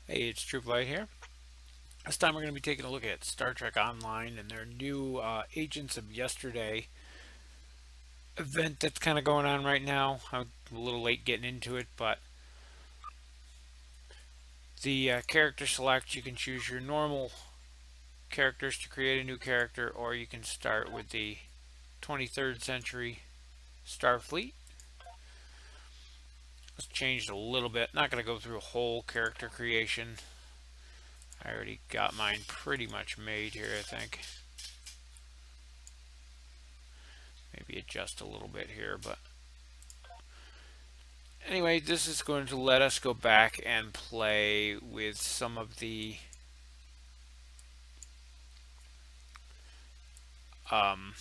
Hey, it's Trueflight here. This time we're going to be taking a look at Star Trek Online and their new Agents of Yesterday event that's kind of going on right now. I'm a little late getting into it, but the character select, you can choose your normal characters to create a new character, or you can start with the 23rd century Starfleet. It's changed a little bit. Not going to go through a whole character creation. I already got mine pretty much made here, I think. Maybe adjust a little bit here, but anyway, this is going to let us go back and play with some of the um,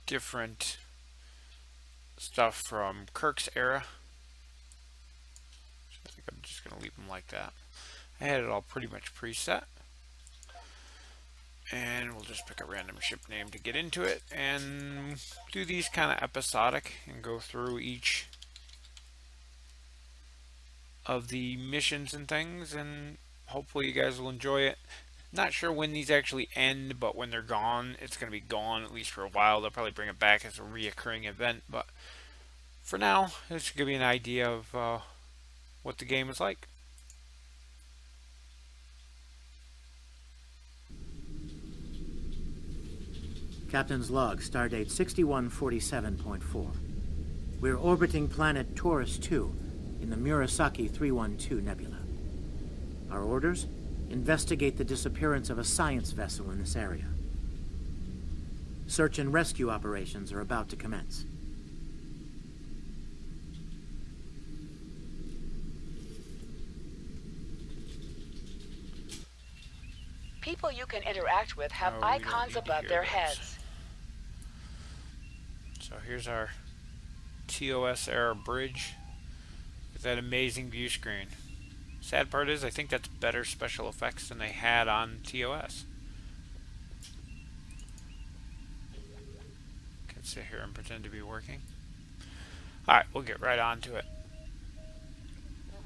different stuff from Kirk's era. I think I'm just going to leave them like that. I had it all pretty much preset. And we'll just pick a random ship name to get into it and do these kind of episodic and go through each of the missions and things, and hopefully you guys will enjoy it. Not sure when these actually end, but when they're gone, it's going to be gone at least for a while. They'll probably bring it back as a reoccurring event, but for now, this should give you an idea of what the game is like. Captain's log, stardate 6147.4. We're orbiting planet Taurus 2 in the Murasaki 312 nebula. Our orders? Investigate the disappearance of a science vessel in this area. Search and rescue operations are about to commence. People you can interact with have Oh, we don't icons need to above hear their those. heads. So here's our TOS era bridge with that amazing view screen. Sad part is I think that's better special effects than they had on TOS. Can sit here and pretend to be working. Alright, we'll get right on to it.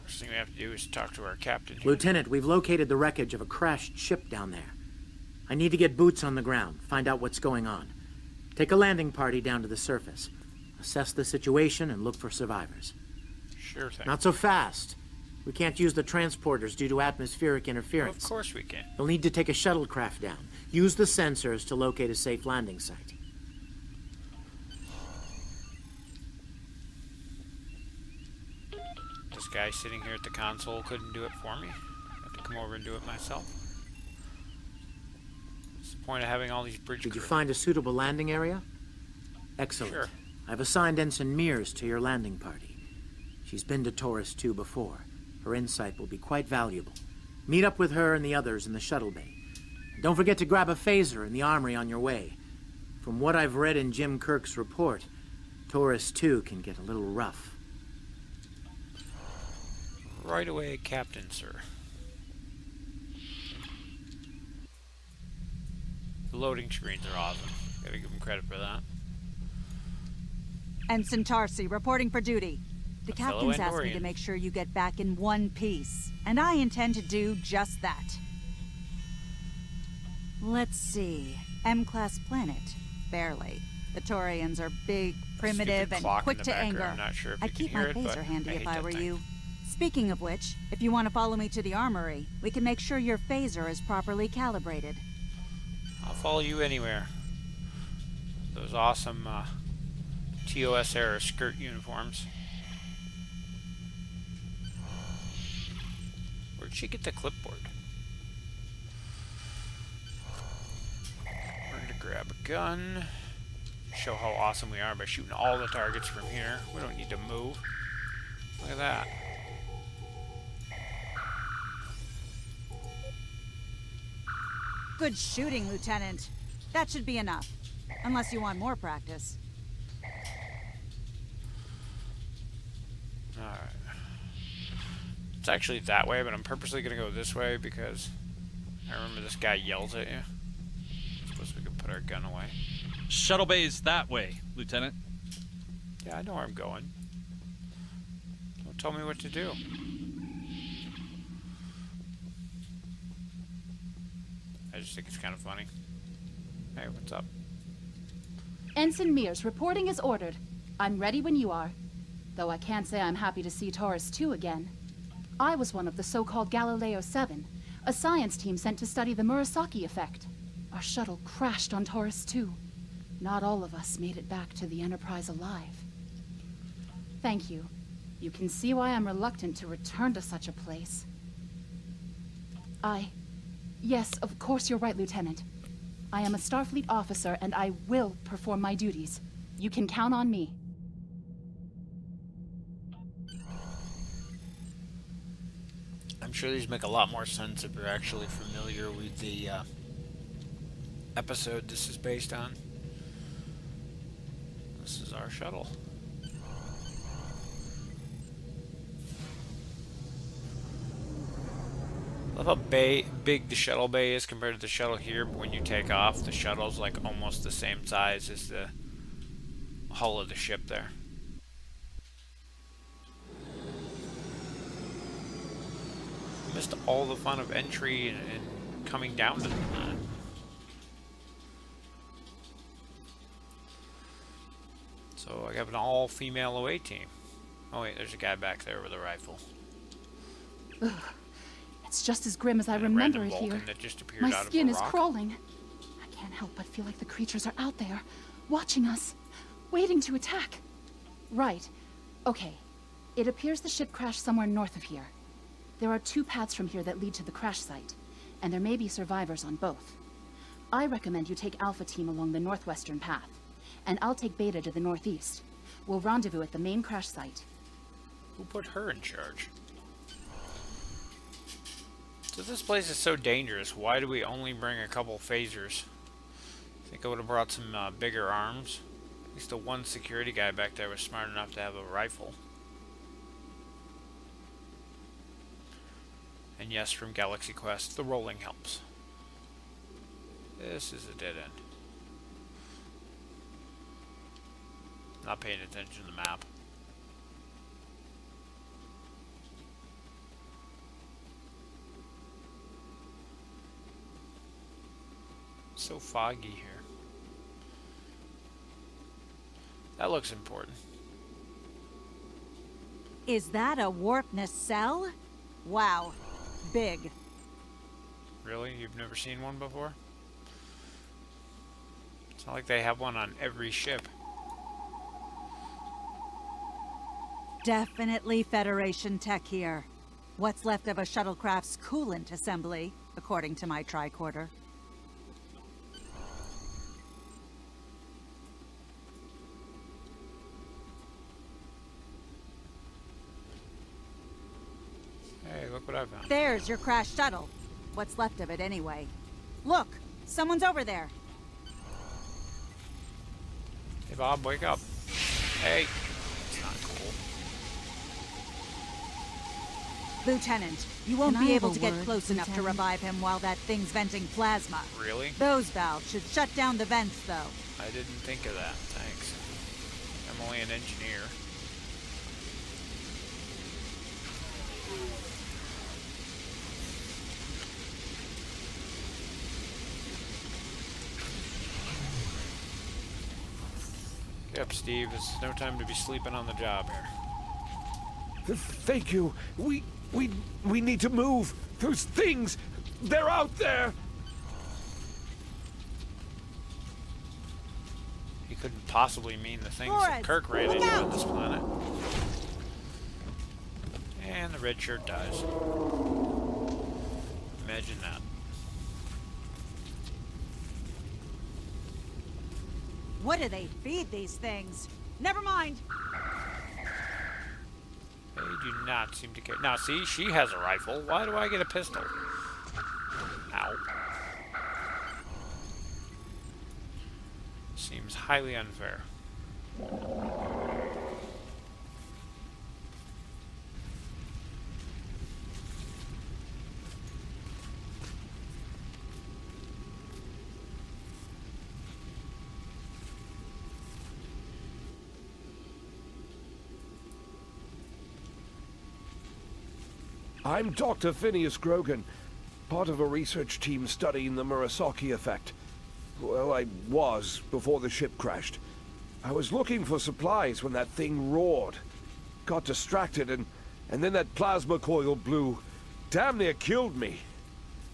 First thing we have to do is talk to our captain here. Lieutenant, we've located the wreckage of a crashed ship down there. I need to get boots on the ground, find out what's going on. Take a landing party down to the surface. Assess the situation and look for survivors. Sure thing. Not so fast. We can't use the transporters due to atmospheric interference. Of course we can. You'll need to take a shuttlecraft down. Use the sensors to locate a safe landing site. This guy sitting here at the console couldn't do it for me. I have to come over and do it myself. What's the point of having all these bridge Did you crew? find a suitable landing area? Excellent. Sure. I've assigned Ensign Mears to your landing party. She's been to Taurus 2 before. Her insight will be quite valuable. Meet up with her and the others in the shuttle bay. And don't forget to grab a phaser in the armory on your way. From what I've read in Jim Kirk's report, Taurus 2 can get a little rough. Right away, Captain, sir. The loading screens are awesome. Gotta give them credit for that. Ensign Tarsi, reporting for duty. The A fellow captain's asked me Andorian. to make sure you get back in one piece, and I intend to do just that. Let's see. M-class planet. Barely. The Taurians are big, primitive, Stupid and clock in quick the to background. anger. I'm not sure if I'd you can keep my hear it, but phaser handy I if hate I that were thing. you. Speaking of which, if you want to follow me to the armory, we can make sure your phaser is properly calibrated. I'll follow you anywhere. Those awesome TOS era skirt uniforms. Where'd she get the clipboard? We're gonna grab a gun. Show how awesome we are by shooting all the targets from here. We don't need to move. Look at that. Good shooting, Lieutenant. That should be enough. Unless you want more practice. Alright. It's actually that way, but I'm purposely gonna go this way because I remember this guy yells at you. I suppose we can put our gun away. Shuttle bay's that way, Lieutenant. Yeah, I know where I'm going. Don't tell me what to do. just think it's kind of funny. Hey, what's up? Ensign Mears, reporting as ordered. I'm ready when you are. Though I can't say I'm happy to see Taurus 2 again. I was one of the so-called Galileo 7, a science team sent to study the Murasaki effect. Our shuttle crashed on Taurus 2. Not all of us made it back to the Enterprise alive. Thank you. You can see why I'm reluctant to return to such a place. Yes, of course you're right, Lieutenant. I am a Starfleet officer, and I will perform my duties. You can count on me. I'm sure these make a lot more sense if you're actually familiar with the episode this is based on. This is our shuttle. Love how big the shuttle bay is compared to the shuttle here, but when you take off, the shuttle's like almost the same size as the hull of the ship there. Missed all the fun of entry and coming down to the planet. So I have an all-female away team. Oh wait, there's a guy back there with a rifle. Ugh. It's just as grim as I And a remember random it here. Vulcan that just appeared My out of a skin is rock. crawling. I can't help but feel like the creatures are out there, watching us, waiting to attack. Right. Okay. It appears the ship crashed somewhere north of here. There are 2 paths from here that lead to the crash site, and there may be survivors on both. I recommend you take Alpha Team along the northwestern path, and I'll take Beta to the northeast. We'll rendezvous at the main crash site. Who put her in charge? So this place is so dangerous. Why do we only bring a couple phasers? I think I would have brought some bigger arms. At least the one security guy back there was smart enough to have a rifle. And yes, from Galaxy Quest, the rolling helps. This is a dead end. Not paying attention to the map. So foggy here. That looks important. Is that a warp nacelle? Wow. Big. Really? You've never seen one before? It's not like they have one on every ship. Definitely Federation tech here. What's left of a shuttlecraft's coolant assembly, according to my tricorder. Hey, look what I found. There's your crashed shuttle. What's left of it, anyway. Look! Someone's over there! Hey Bob, wake up. Hey. It's not cool. Lieutenant, you won't Can I be have able a to get word, close enough to Lieutenant? revive him while that thing's venting plasma. Really? Those valves should shut down the vents, though. I didn't think of that. Thanks. I'm only an engineer. Get up, Steve. It's no time to be sleeping on the job here. Thank you. We need to move. Those things, they're out there. He couldn't possibly mean the things Flores, that Kirk ran look into out! on this planet. And the red shirt dies. Imagine that. What do they feed these things? Never mind. They do not seem to care. Now, see, she has a rifle. Why do I get a pistol? Ow. Seems highly unfair. I'm Dr. Phineas Grogan. part of a research team studying the Murasaki effect. Well, I was before the ship crashed. I was looking for supplies when that thing roared. Got distracted and then that plasma coil blew. Damn near killed me.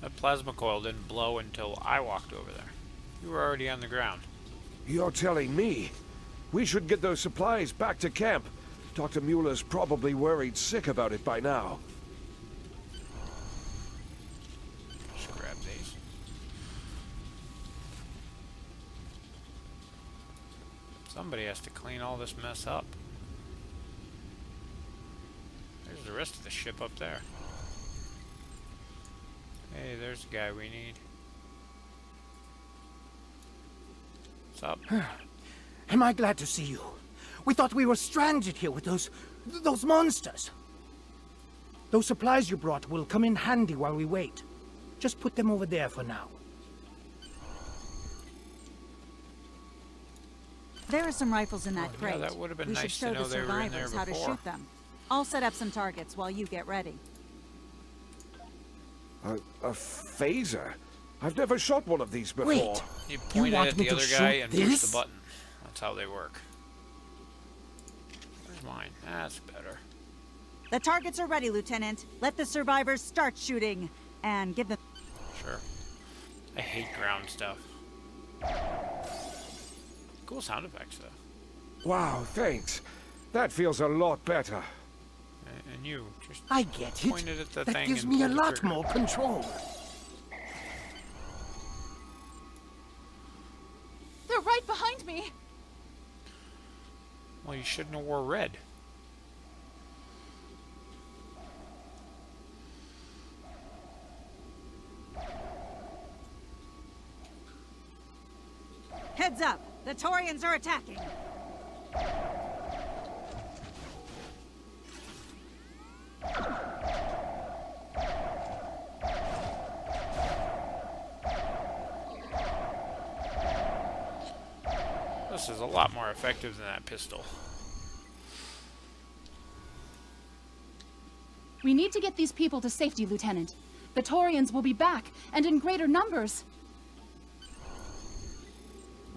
That plasma coil didn't blow until I walked over there. You were already on the ground. You're telling me? We should get those supplies back to camp. Dr. Mueller's probably worried sick about it by now. Just grab these. Somebody has to clean all this mess up. There's the rest of the ship up there. Hey, there's the guy we need. What's up? Am I glad to see you? We thought we were stranded here with those monsters. Those supplies you brought will come in handy while we wait. Just put them over there for now. There are some rifles in that yeah, crate. that would have been we nice should to show know the they were in there survivors how to before. shoot them. I'll set up some targets while you get ready. A phaser? I've never shot one of these before. Wait. You point it want at me the to other shoot guy and push this? the button. That's how they work. Where's mine? That's better. The targets are ready, Lieutenant. Let the survivors start shooting. And give them... Sure. I hate ground stuff. Cool sound effects, though. Wow, thanks. That feels a lot better. And you just I get it. pointed at the That thing gives and me a pulled the lot trigger. more control. They're right behind me. Well, you shouldn't have wore red. Heads up! The Taurians are attacking! This is a lot more effective than that pistol. We need to get these people to safety, Lieutenant. The Taurians will be back, and in greater numbers.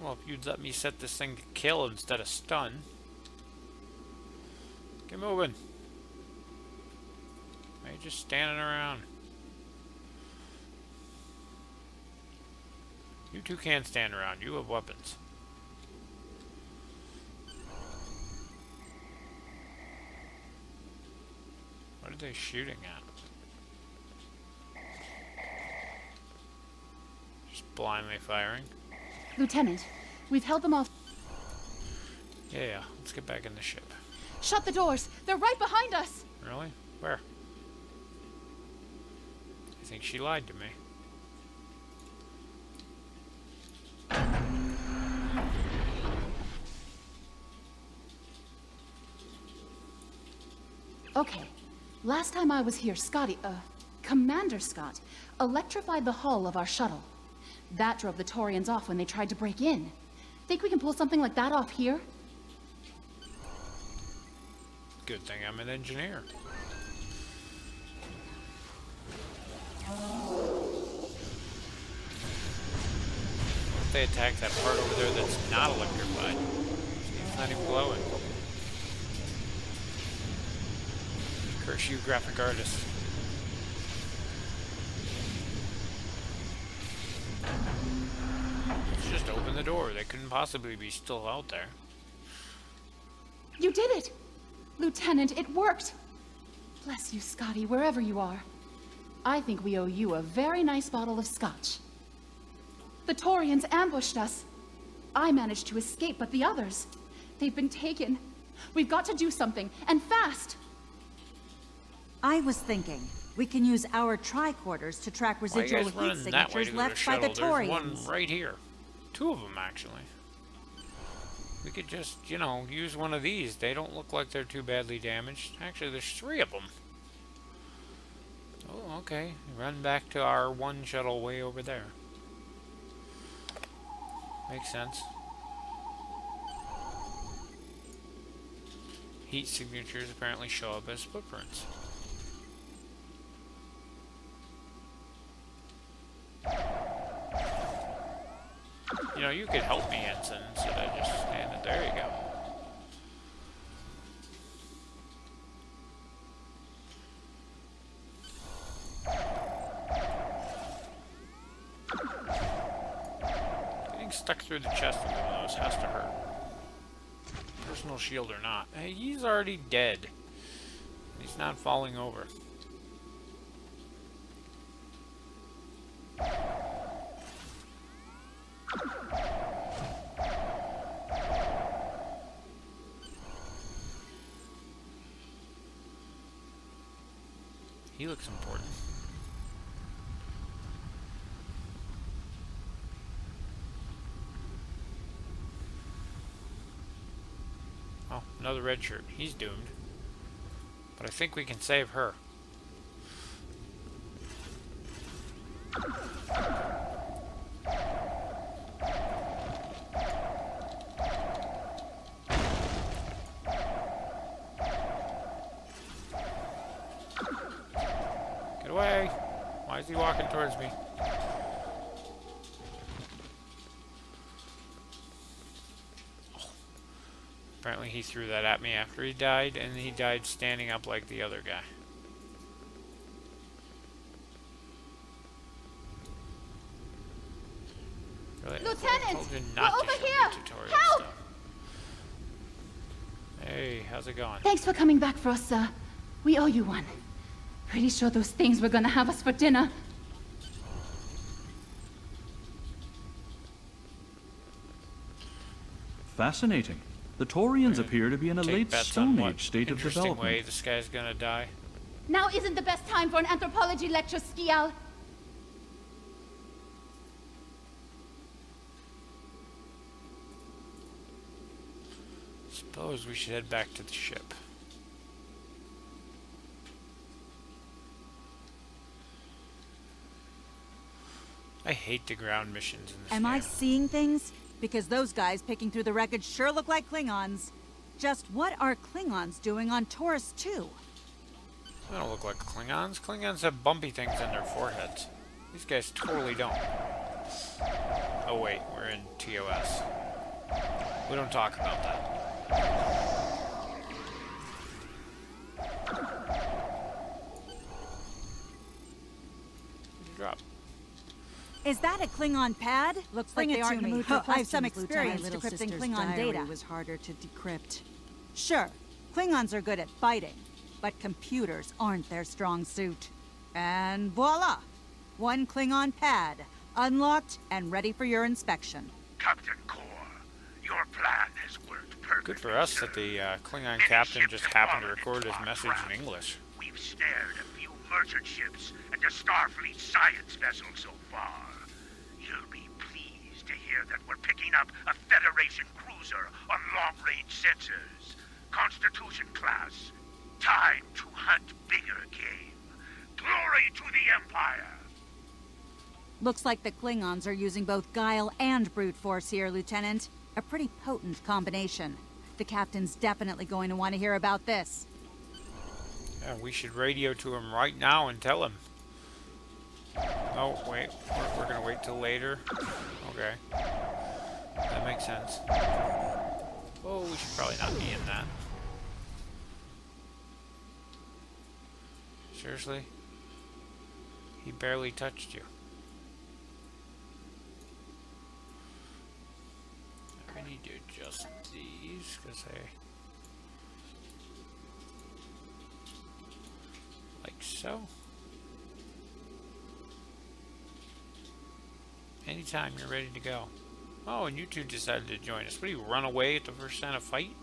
Well, if you'd let me set this thing to kill instead of stun. Get moving. Why are you just standing around? You two can't stand around. You have weapons. What are they shooting at? Just blindly firing. Lieutenant, we've held them off. Yeah, let's get back in the ship. Shut the doors. They're right behind us. Really? Where? I think she lied to me. Okay. Last time I was here, Commander Scott, electrified the hull of our shuttle. That drove the Taurians off when they tried to break in. Think we can pull something like that off here? Good thing I'm an engineer. If they attack that part over there that's not electrified. See, it's not even glowing. Curse you, graphic artist. Let's just open the door. They couldn't possibly be still out there. You did it! Lieutenant, it worked! Bless you, Scotty, wherever you are. I think we owe you a very nice bottle of scotch. The Taurians ambushed us. I managed to escape, but the others, they've been taken. We've got to do something, and fast! I was thinking, we can use our tricorders to track Why are you residual guys heat running that way signatures to go to left by the shuttle? There's one Taurians. right here. Two of them, actually. We could just, you know, use one of these. They don't look like they're too badly damaged. Actually, there's three of them. Oh, okay. Run back to our one shuttle way over there. Makes sense. Heat signatures apparently show up as footprints. You know, you could help me, Ensign, instead of just standing. There you go. Getting stuck through the chest with one of those has to hurt. Personal shield or not. Hey, he's already dead. He's not falling over. He looks important. Oh, another red shirt. He's doomed. But I think we can save her. Get away! Why is he walking towards me? Apparently he threw that at me after he died, and he died standing up like the other guy. Really? Lieutenant! I told you We're not to over show me here! tutorial Help! stuff. Hey, how's it going? Thanks for coming back for us, sir. We owe you one. Pretty sure those things were gonna have us for dinner. Fascinating. The Taurians appear to be in a Take late bets on Stone what Age state of interesting development. way this guy's gonna die. Now isn't the best time for an anthropology lecture, Skial. Suppose we should head back to the ship. I hate the ground missions in this Am game. I seeing things? Because those guys picking through the wreckage sure look like Klingons. Just what are Klingons doing on Taurus 2? They don't look like Klingons. Klingons have bumpy things on their foreheads. These guys totally don't. Oh wait, we're in TOS. We don't talk about that. What'd you drop? Is that a Klingon pad? Looks Bring like it they to aren't in the me. mood for Huh, I have some questions, experience Lieutenant. My little decrypting sister's Klingon diary data. was harder to decrypt. Sure, Klingons are good at fighting, but computers aren't their strong suit. And voila! One Klingon pad, unlocked and ready for your inspection. Captain Core, your plan has worked perfectly. Good for us that the Klingon captain just happened to record his message in English. We've snared a few merchant ships and a Starfleet science vessel so far. You'll be pleased to hear that we're picking up a Federation cruiser on long-range sensors. Constitution class. Time to hunt bigger game. Glory to the Empire! Looks like the Klingons are using both guile and brute force here, Lieutenant. A pretty potent combination. The captain's definitely going to want to hear about this. Yeah, we should radio to him right now and tell him. Oh, wait. We're gonna wait till later. Okay. That makes sense. Oh, we should probably not be in that. Seriously? He barely touched you. I need to adjust these, because they... like so. Anytime you're ready to go. Oh, and you two decided to join us. What do you run away at the first sign of fight?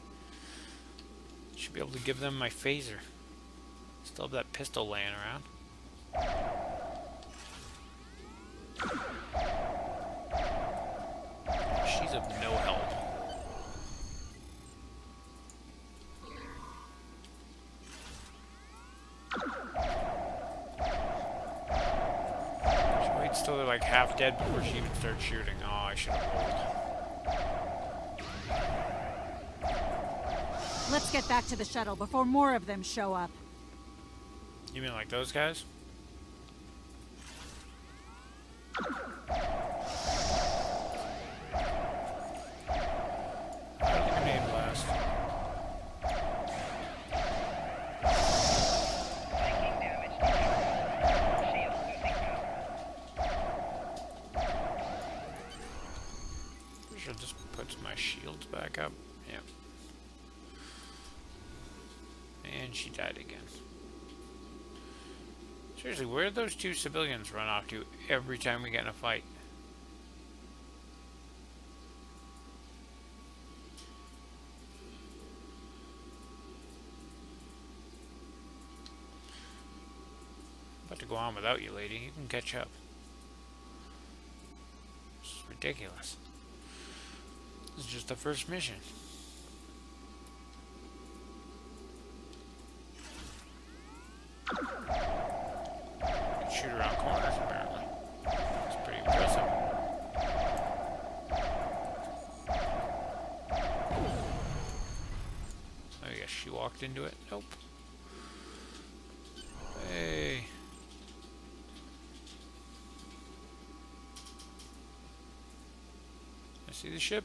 Should be able to give them my phaser. Still have that pistol laying around. She's of no help. She waits till they're like half dead before she even starts shooting. Oh, I should have rolled. Let's get back to the shuttle before more of them show up. You mean like those guys? sure this puts my shields back up. Yep. And she died again. Seriously, where do those two civilians run off to every time we get in a fight? About to go on without you, lady. You can catch up. This is ridiculous. This is just the first mission. Shoot around corners, apparently. It's pretty impressive. Oh, yes, she walked into it. Nope. Hey. I see the ship.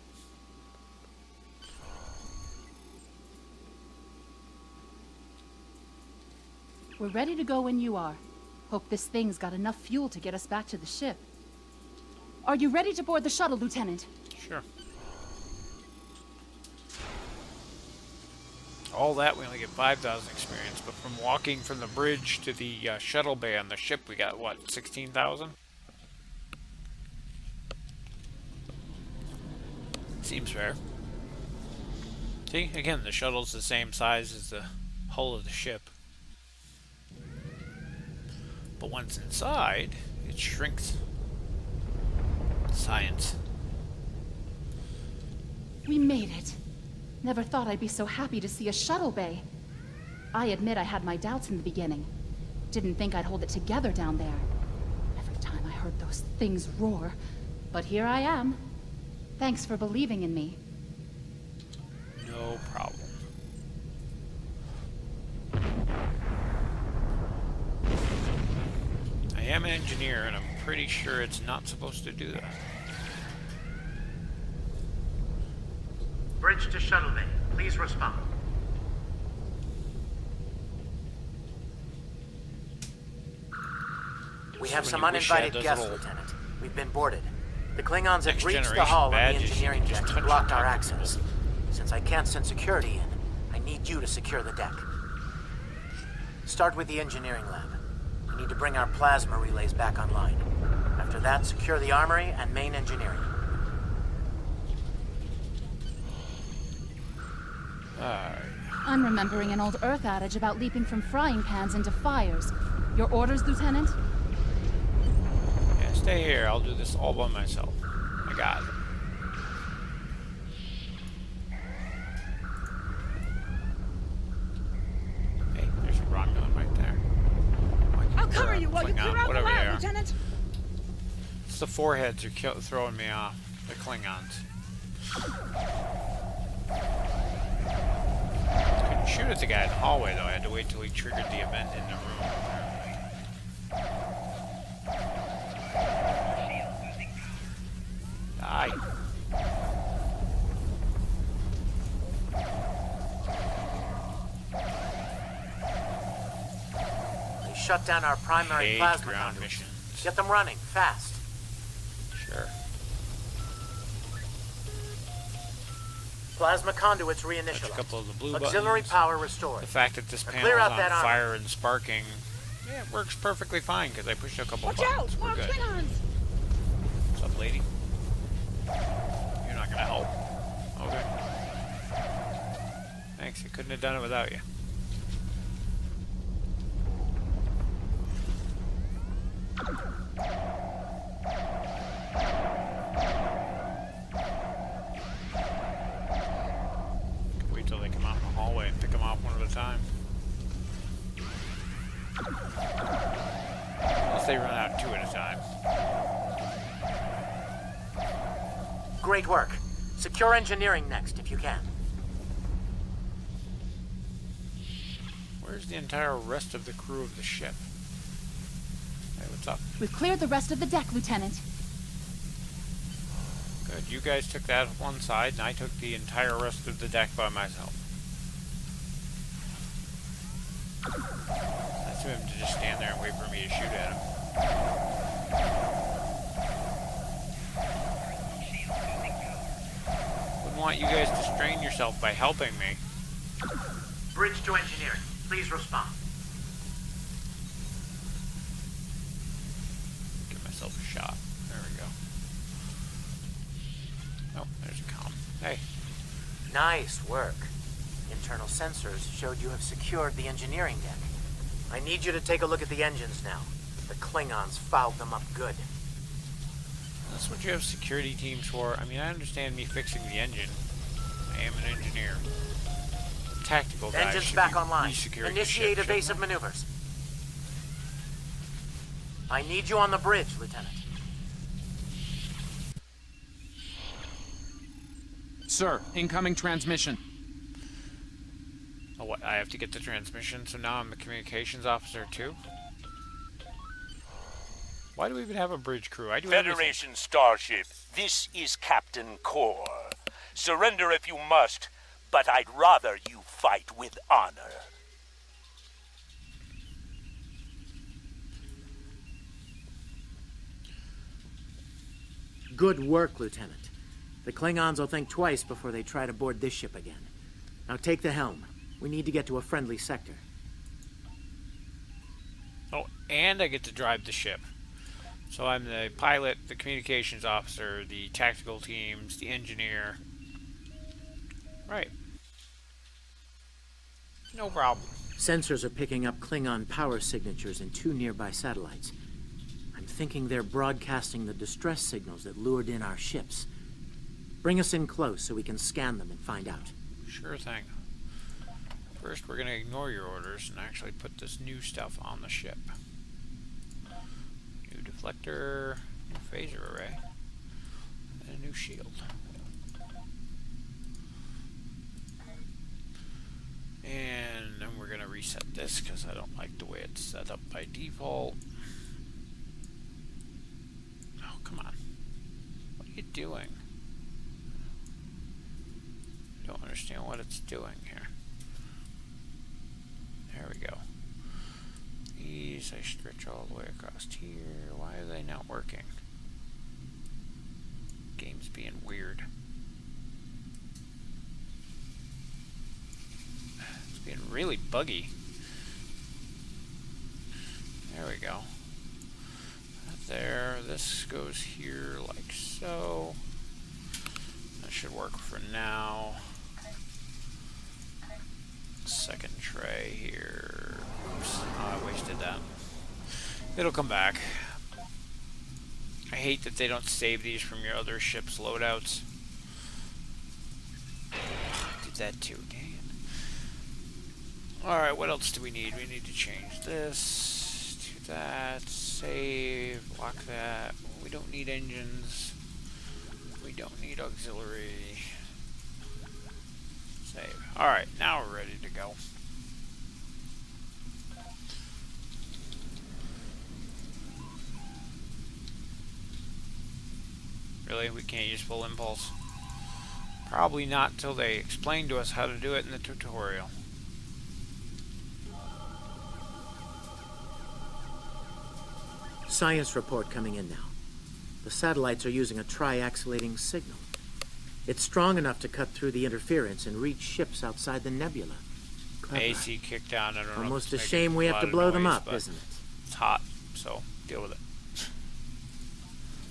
We're ready to go when you are. Hope this thing's got enough fuel to get us back to the ship. Are you ready to board the shuttle, Lieutenant? Sure. All that, we only get 5,000 experience, but from walking from the bridge to the shuttle bay on the ship, we got, what, 16,000? Seems fair. See, again, the shuttle's the same size as the hull of the ship. But once inside, it shrinks. Science. We made it. Never thought I'd be so happy to see a shuttle bay. I admit I had my doubts in the beginning. Didn't think I'd hold it together down there. Every time I heard those things roar. But here I am. Thanks for believing in me. No problem. I am an engineer, and I'm pretty sure it's not supposed to do that. Bridge to shuttle bay. Please respond. We have some uninvited guests, Lieutenant. We've been boarded. The Klingons have breached the hull on the engineering deck and blocked our access. Since I can't send security in, I need you to secure the deck. Start with the engineering lab. We need to bring our plasma relays back online. After that, secure the armory and main engineering. I'm remembering an old Earth adage about leaping from frying pans into fires. Your orders, Lieutenant? Yeah, stay here. I'll do this all by myself. I got it. Hey, there's a Romulan right there. I'll cover you while you Klingon, clear out the whatever they lab, are. Lieutenant. It's the foreheads are throwing me off. The Klingons. Couldn't shoot at the guy in the hallway, though. I had to wait till he triggered the event in the room, apparently. Die. They shut down our primary Hate plasma ground conduits. missions. Get them running, fast. Sure. Plasma conduits Touch a reinitialized. couple of the blue Auxiliary buttons. power restored. The fact that this Now panel clear is out on that armor. fire and sparking, yeah, it works perfectly fine because I pushed a couple Watch buttons. out! We're More good. Klingons! What's up, lady? You're not gonna help. Okay. Thanks. I couldn't have done it without you. Wait till they come out in the hallway and pick them off one at a time. Unless they run out two at a time. Great work. Secure engineering next, if you can. Where's the entire rest of the crew of the ship? Hey, what's up? We've cleared the rest of the deck, Lieutenant. Good. You guys took that one side, and I took the entire rest of the deck by myself. That's him to just stand there and wait for me to shoot at him. want you guys to strain yourself by helping me. Bridge to engineering. Please respond. Give myself a shot. There we go. Oh, there's a comm. Hey. Nice work. Internal sensors showed you have secured the engineering deck. I need you to take a look at the engines now. The Klingons fouled them up good. That's what you have security teams for. I mean, I understand me fixing the engine. I am an engineer. Tactical guy Engines should back be online. re-securing Initiate the ship, evasive shouldn't maneuvers. I need you on the bridge, Lieutenant. Sir, incoming transmission. Oh, what? I have to get the transmission, so now I'm a communications officer too? Why do we even have a bridge crew? I do everything. Federation starship, this is Captain Core. Surrender if you must, but I'd rather you fight with honor. Good work, Lieutenant. The Klingons will think twice before they try to board this ship again. Now take the helm. We need to get to a friendly sector. Oh, and I get to drive the ship. So I'm the pilot, the communications officer, the tactical teams, the engineer. Right. No problem. Sensors are picking up Klingon power signatures in 2 nearby satellites. I'm thinking they're broadcasting the distress signals that lured in our ships. Bring us in close so we can scan them and find out. Sure thing. First, we're going to ignore your orders and actually put this new stuff on the ship. New deflector, new phaser array, and a new shield. And then we're going to reset this because I don't like the way it's set up by default. Oh, come on. What are you doing? I don't understand what it's doing here. There we go. These I stretch all the way across here. Why are they not working? Game's being weird. It's being really buggy. There we go. There. This goes here like so. That should work for now. Second tray here. Oops. Oh, I wasted that. It'll come back. I hate that they don't save these from your other ship's loadouts. Did that too, dang it. Alright, what else do we need? We need to change this to that. Save. Lock that. We don't need engines. We don't need auxiliary. Save. Alright, now we're ready to go. Really? We can't use full impulse? Probably not till they explain to us how to do it in the tutorial. Science report coming in now. The satellites are using a triaxulating signal. It's strong enough to cut through the interference and reach ships outside the nebula. Clever. AC kicked down. I don't know. Almost if a it's shame making we a have to lot of blow them noise, up, but isn't it? It's hot, so deal with it.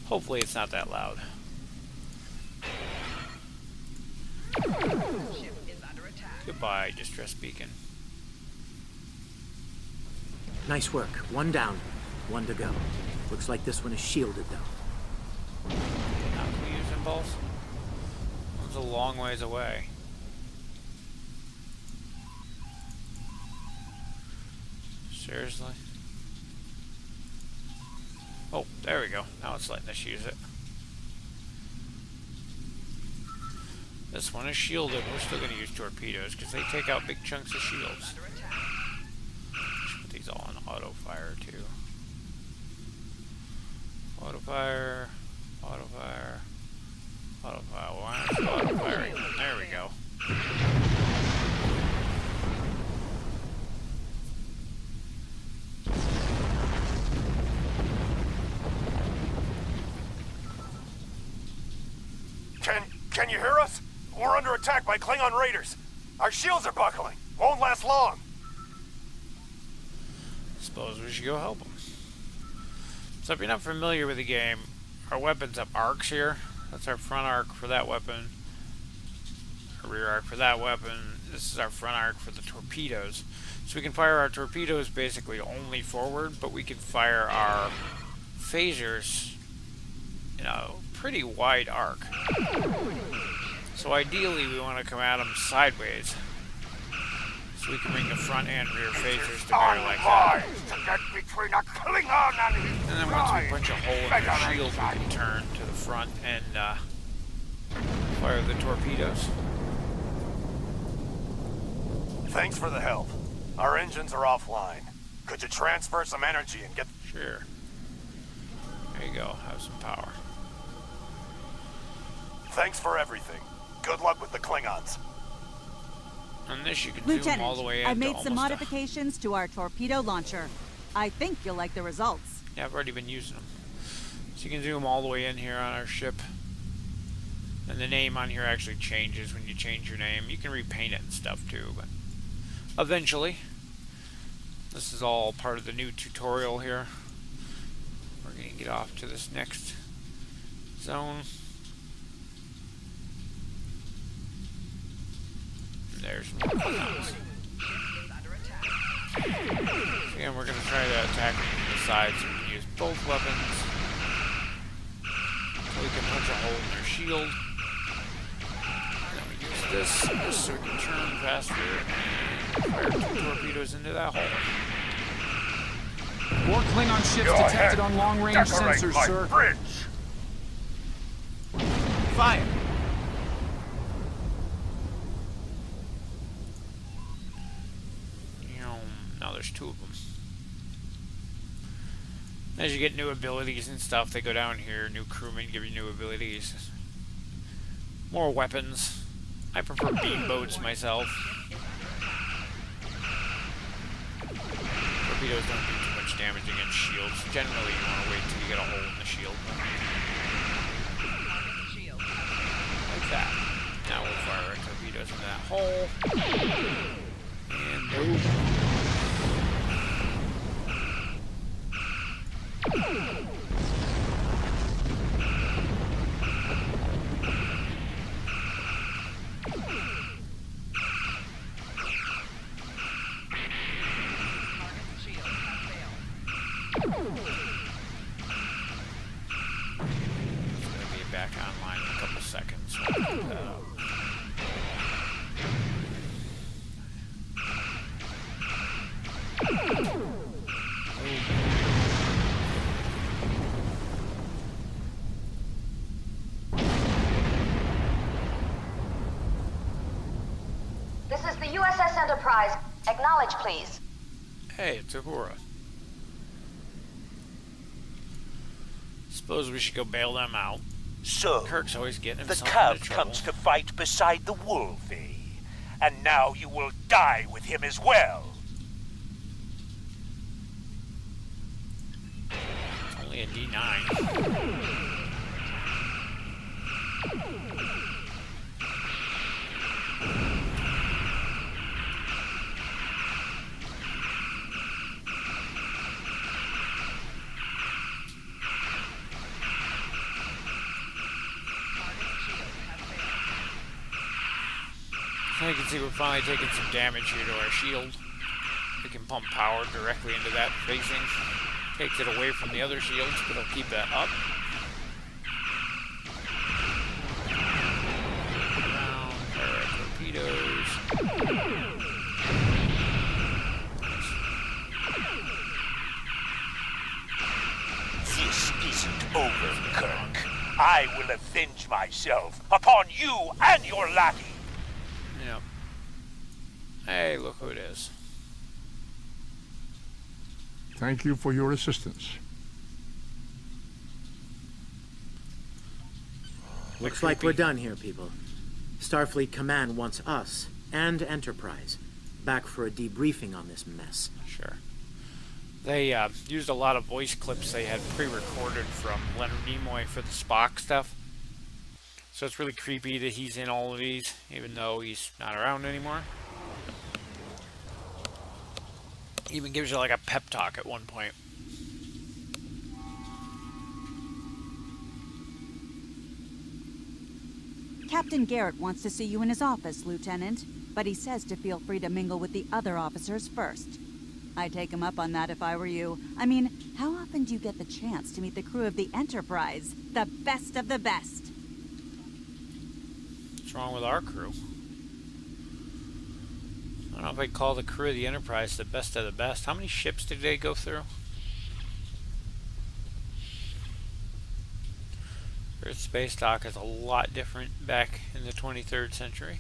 Hopefully it's not that loud. Goodbye, distress beacon. Nice work. 1 down, 1 to go. Looks like this one is shielded, though. Now can we use impulse? One's a long ways away. Seriously? Oh, there we go. Now it's letting us use it. This one is shielded. We're still going to use torpedoes because they take out big chunks of shields. Should put these all on auto fire too. Auto fire, auto fire, auto fire. Why aren't you auto firing? There we go. Can you hear us? We're under attack by Klingon raiders. Our shields are buckling. Won't last long. Suppose we should go help them. So if you're not familiar with the game, our weapons have arcs here. That's our front arc for that weapon. Our rear arc for that weapon. This is our front arc for the torpedoes. So we can fire our torpedoes basically only forward, but we can fire our phasers in a pretty wide arc. So ideally we want to come at them sideways, so we can bring the front and rear phasers together like that. To get between a Klingon and his And then once we punch a hole in their shield, we can turn to the front and fire the torpedoes. Thanks for the help. Our engines are offline. Could you transfer some energy and get... Sure. There you go. Have some power. Thanks for everything. Good luck with the Klingons. On this, you can zoom all the way in. I've made some modifications to our torpedo launcher. I think you'll like the results. Yeah, I've already been using them. So you can zoom all the way in here on our ship. And the name on here actually changes when you change your name. You can repaint it and stuff too, but eventually. This is all part of the new tutorial here. We're going to get off to this next zone. There's more Klingons. So again, we're going to try to attack them from the side so we can use both weapons. So we can punch a hole in their shield. And then we use this so we can turn faster and fire 2 torpedoes into that hole. More Klingon ships detected on long-range sensors, sir. Bridge. Fire! Now there's 2 of them. As you get new abilities and stuff, they go down here. New crewmen give you new abilities. More weapons. I prefer beam boats myself. Torpedoes don't do too much damage against shields. Generally, you want to wait till you get a hole in the shield. Like that. Now we'll fire our torpedoes into that hole. And boom. It's going to be back online in a couple seconds. So I'll put that up. This is the USS Enterprise. Acknowledge, please. Hey, it's Uhura. Suppose we should go bail them out. So, Kirk's always getting the himself Cav into trouble. comes to fight beside the wolf, eh? And now you will die with him as well. It's only a D9. So you can see we're finally taking some damage here to our shield. We can pump power directly into that facing. Takes it away from the other shields, but it'll keep that up. Around, fire our torpedoes. This isn't over, Kirk. I will avenge myself upon you and your lackey. Yep. Hey, look who it is. Thank you for your assistance. Looks like we're done here, people. Starfleet Command wants us and Enterprise back for a debriefing on this mess. Sure. They used a lot of voice clips they had pre-recorded from Leonard Nimoy for the Spock stuff. So it's really creepy that he's in all of these, even though he's not around anymore. Even gives you like a pep talk at one point. Captain Garrett wants to see you in his office, Lieutenant, but he says to feel free to mingle with the other officers first. I'd take him up on that if I were you. I mean, how often do you get the chance to meet the crew of the Enterprise? The best of the best. What's wrong with our crew? I don't know if I'd call the crew of the Enterprise the best of the best. How many ships did they go through? Earth space dock is a lot different back in the 23rd century.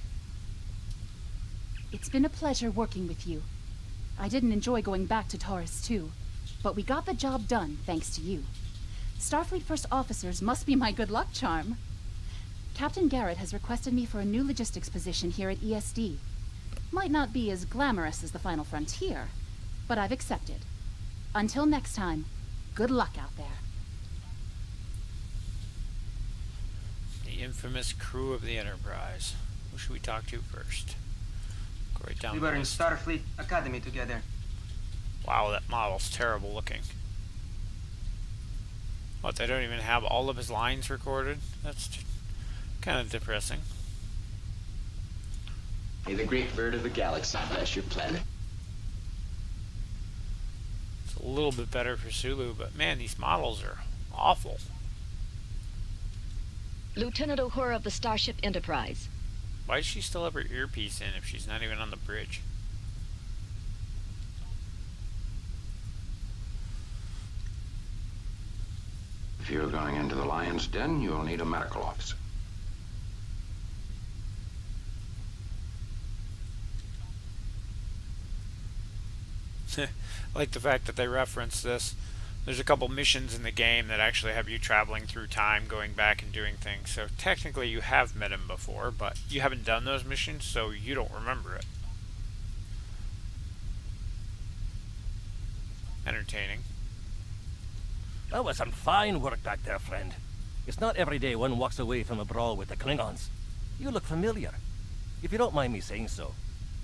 It's been a pleasure working with you. I didn't enjoy going back to Taurus 2, but we got the job done thanks to you. Starfleet First Officers must be my good luck charm. Captain Garrett has requested me for a new logistics position here at ESD. Might not be as glamorous as the Final Frontier, but I've accepted. Until next time, good luck out there. The infamous crew of the Enterprise. Who should we talk to first? Go right down We the were in list. Starfleet Academy together. Wow, that model's terrible looking. What, they don't even have all of his lines recorded? That's kind of depressing. May the great bird of the galaxy bless your planet. It's a little bit better for Sulu, but man, these models are awful. Lieutenant Uhura of the Starship Enterprise. Why does she still have her earpiece in if she's not even on the bridge? If you're going into the lion's den, you'll need a medical officer. I like the fact that they reference this. There's a couple missions in the game that actually have you traveling through time, going back and doing things. So technically you have met him before, but you haven't done those missions, so you don't remember it. Entertaining. That was some fine work back there, friend. It's not every day one walks away from a brawl with the Klingons. You look familiar. If you don't mind me saying so.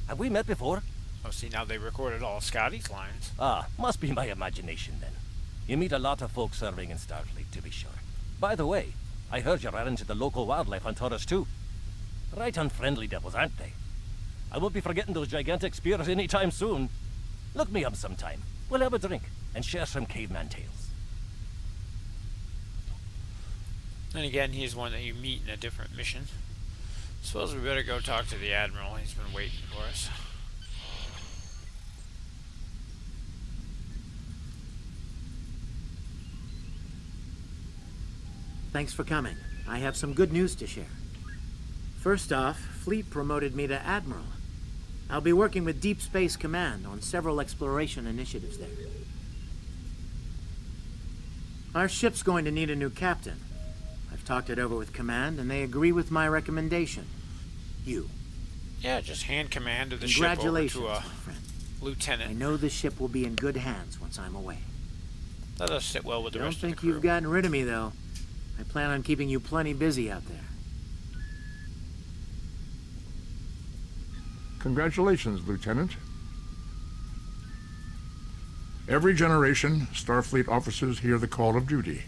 Have we met before? Oh, see, now they recorded all of Scotty's lines. Ah, must be my imagination then. You meet a lot of folks serving in Starfleet, to be sure. By the way, I heard you ran into the local wildlife on Taurus too. Right unfriendly devils, aren't they? I won't be forgetting those gigantic spears anytime soon. Look me up sometime. We'll have a drink and share some caveman tales. And again, he's one that you meet in a different mission. Suppose we better go talk to the Admiral. He's been waiting for us. Thanks for coming. I have some good news to share. First off, Fleet promoted me to Admiral. I'll be working with Deep Space Command on several exploration initiatives there. Our ship's going to need a new captain. I've talked it over with Command, and they agree with my recommendation. You. Yeah, just hand command of the ship over Congratulations, to my a friend. lieutenant. I know the ship will be in good hands once I'm away. That does sit well with the Don't rest of the think crew. you've gotten rid of me, though. I plan on keeping you plenty busy out there. Congratulations, Lieutenant. Every generation, Starfleet officers hear the call of duty.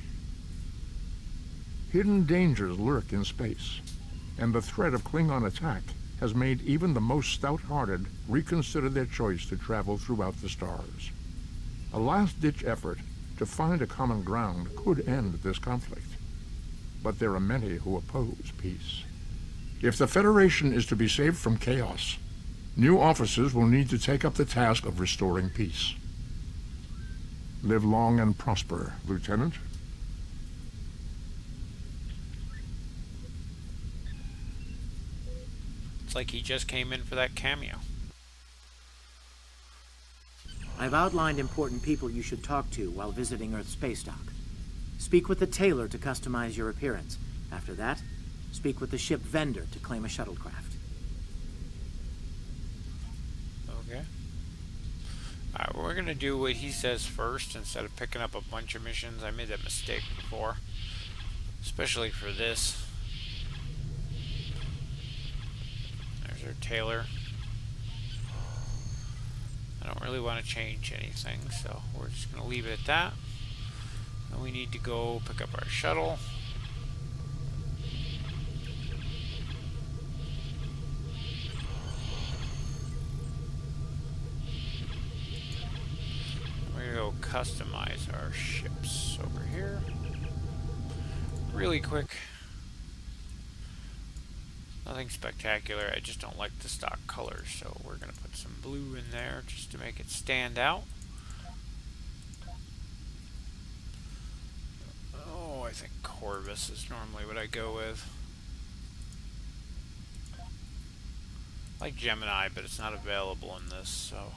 Hidden dangers lurk in space, and the threat of Klingon attack has made even the most stout-hearted reconsider their choice to travel throughout the stars. A last-ditch effort to find a common ground could end this conflict, but there are many who oppose peace. If the Federation is to be saved from chaos, new officers will need to take up the task of restoring peace. Live long and prosper, Lieutenant. It's like he just came in for that cameo. I've outlined important people you should talk to while visiting Earth Space Dock. Speak with the tailor to customize your appearance. After that, speak with the ship vendor to claim a shuttlecraft. Okay. Alright, we're gonna do what he says first instead of picking up a bunch of missions. I made that mistake before. Especially for this. There's our tailor. I don't really want to change anything, so we're just going to leave it at that. And we need to go pick up our shuttle. We're going to go customize our ships over here. Really quick. Nothing spectacular, I just don't like the stock colors, so we're going to put some blue in there just to make it stand out. Oh, I think Corvus is normally what I go with. I like Gemini, but it's not available in this, so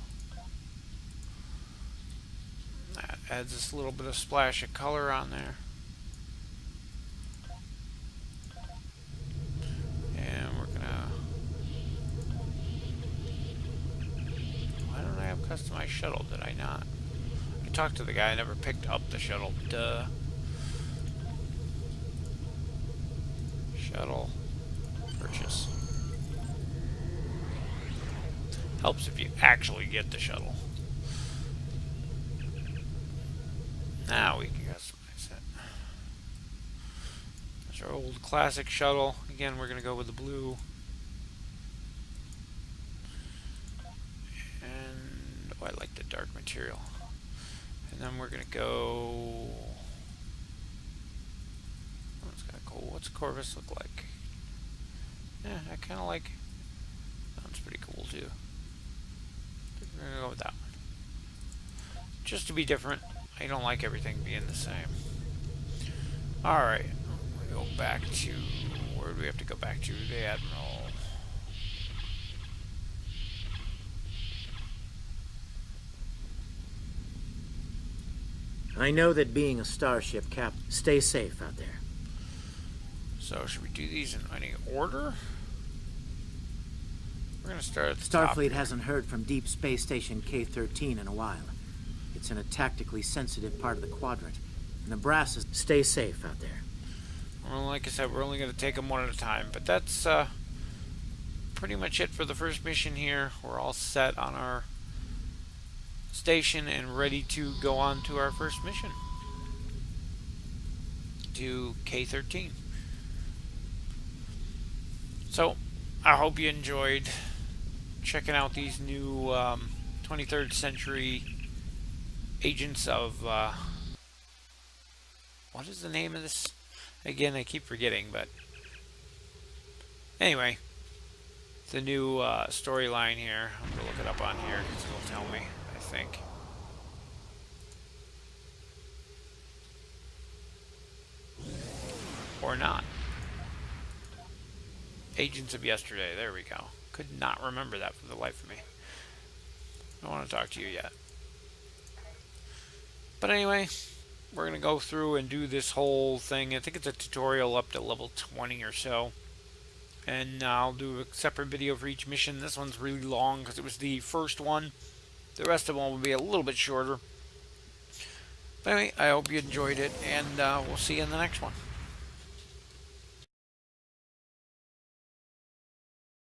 that adds this little bit of splash of color on there. And we're gonna... Why don't I have customized shuttle? Did I not? I talked to the guy, I never picked up the shuttle. Duh. Shuttle. Purchase. Helps if you actually get the shuttle. Now we can customize it. There's our old classic shuttle. Again, we're going to go with the blue. And oh, I like the dark material. And then we're going to go... Oh, it's kind of cool. What's Corvus look like? Yeah, I kind of like... That one's pretty cool too. We're going to go with that one. Just to be different. I don't like everything being the same. Alright. We go back to... Where do we have to go back to? The Admiral. I know that being a starship, Cap, stay safe out there. So, should we do these in any order? We're going to start at the top. Starfleet hasn't heard from Deep Space Station K-13 in a while. It's in a tactically sensitive part of the quadrant. Nebraska, stay safe out there. Well, like I said, we're only going to take them one at a time. But that's pretty much it for the first mission here. We're all set on our station and ready to go on to our first mission. To K-13. So, I hope you enjoyed checking out these new 23rd century agents of... what is the name of this? Again, I keep forgetting, but... Anyway, the new storyline here. I'm going to look it up on here because it'll tell me, I think. Or not. Agents of Yesterday. There we go. Could not remember that for the life of me. I don't want to talk to you yet. But anyway, we're going to go through and do this whole thing. I think it's a tutorial up to level 20 or so. And I'll do a separate video for each mission. This one's really long because it was the first one. The rest of them will be a little bit shorter. But anyway, I hope you enjoyed it, and we'll see you in the next one.